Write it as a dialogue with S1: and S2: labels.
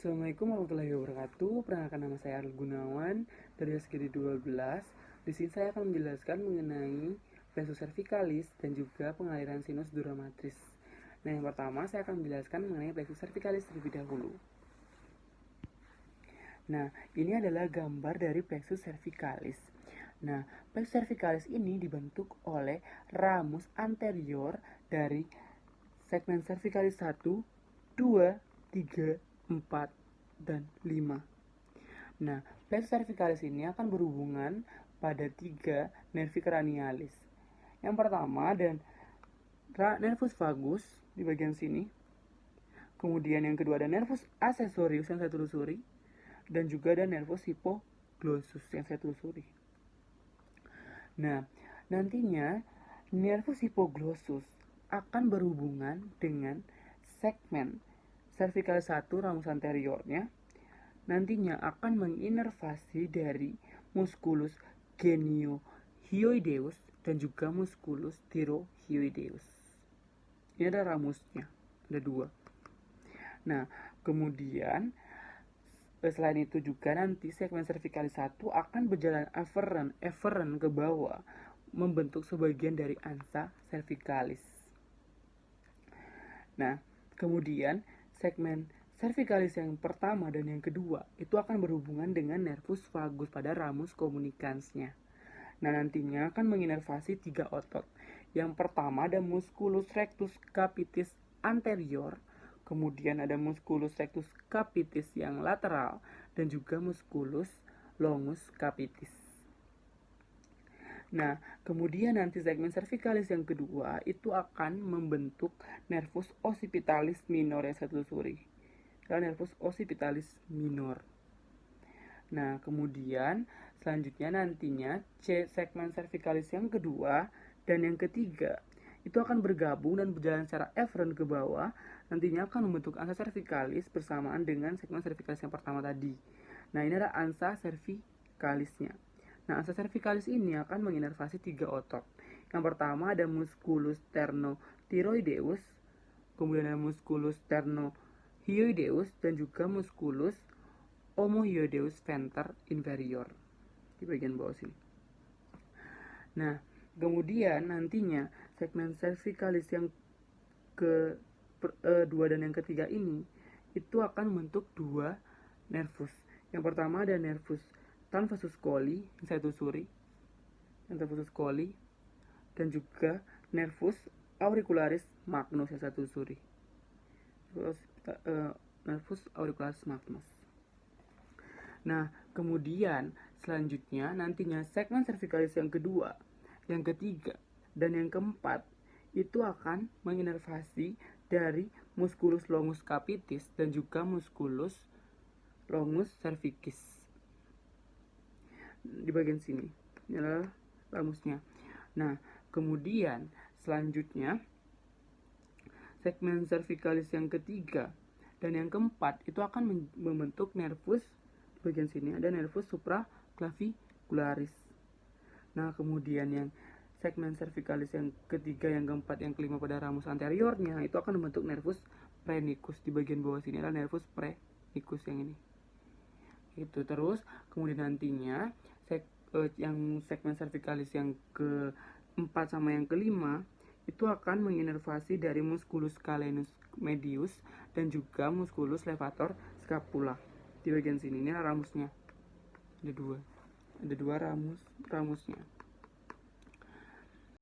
S1: Assalamualaikum warahmatullahi wabarakatuh. Perkenalkan, nama saya Arul Gunawan dari SGD 12. Di sini saya akan menjelaskan mengenai plexus cervicalis dan juga pengaliran sinus dura matris. Nah, yang pertama saya akan menjelaskan mengenai plexus cervicalis terlebih dahulu. Nah, ini adalah gambar dari plexus cervicalis. Nah, plexus cervicalis ini dibentuk oleh ramus anterior dari segmen cervicalis 1, 2, 3, 4, dan 5. Nah, plexus cervicalis ini akan berhubungan pada 3 nervi cranialis. Yang pertama dan nervus vagus di bagian sini. Kemudian yang kedua ada nervus accessorius yang saya telusuri, dan juga ada nervus hypoglossus yang saya telusuri. Nah, nantinya nervus hypoglossus akan berhubungan dengan segmen cervicalis 1 ramus anteriornya, nantinya akan menginervasi dari musculus geniohyoideus dan juga musculus thyrohyoideus. Ini ada ramusnya, ada 2. Nah, kemudian selain itu juga nanti segmen cervicalis 1 akan berjalan efferent ke bawah, membentuk sebagian dari ansa cervicalis. Nah, kemudian segmen cervicalis yang pertama dan yang kedua itu akan berhubungan dengan nervus vagus pada ramus communicans-nya. Nah, nantinya akan menginervasi 3 otot. Yang pertama ada musculus rectus capitis anterior, kemudian ada musculus rectus capitis yang lateral, dan juga musculus longus capitis. Nah, kemudian nanti segmen cervicalis yang kedua itu akan membentuk nervus occipitalis minor yang saya telusuri. Nervus occipitalis minor. Nah, kemudian selanjutnya nantinya segmen cervicalis yang kedua dan yang ketiga itu akan bergabung dan berjalan secara efferent ke bawah, nantinya akan membentuk ansa cervicalis bersamaan dengan segmen cervicalis yang pertama tadi. Nah, ini adalah ansa cervicalisnya. Nah, ansa cervicalis ini akan menginervasi 3 otot. Yang pertama ada musculus sternothyroideus, kemudian ada musculus sternohyoideus, dan juga musculus omohyoideus venter inferior di bagian bawah sini. Nah, kemudian nantinya segmen cervicalis yang kedua dan yang ketiga ini itu akan membentuk 2 nervus. Yang pertama ada nervus transversus coli yang saya telusuri, transversus coli, dan juga nervus auricularis magnus yang saya telusuri, nervus auricularis magnus. Nah, kemudian selanjutnya nantinya segmen cervicalis yang kedua, yang ketiga, dan yang keempat itu akan menginervasi dari musculus longus capitis dan juga musculus longus cervicis di bagian sini. Ini adalah ramusnya. Nah, kemudian selanjutnya segmen cervicalis yang ketiga dan yang keempat itu akan membentuk nervus bagian sini, ada nervus supraclavicularis. Nah, kemudian yang segmen cervicalis yang ketiga, yang keempat, yang kelima pada ramus anteriornya itu akan membentuk nervus phrenicus di bagian bawah sini, adalah nervus phrenicus yang ini. Itu terus kemudian nantinya yang segmen cervicalis yang keempat sama yang kelima itu akan menginervasi dari musculus calenus medius dan juga musculus levator scapula di bagian sini. Ini ramusnya ada 2 ramusnya.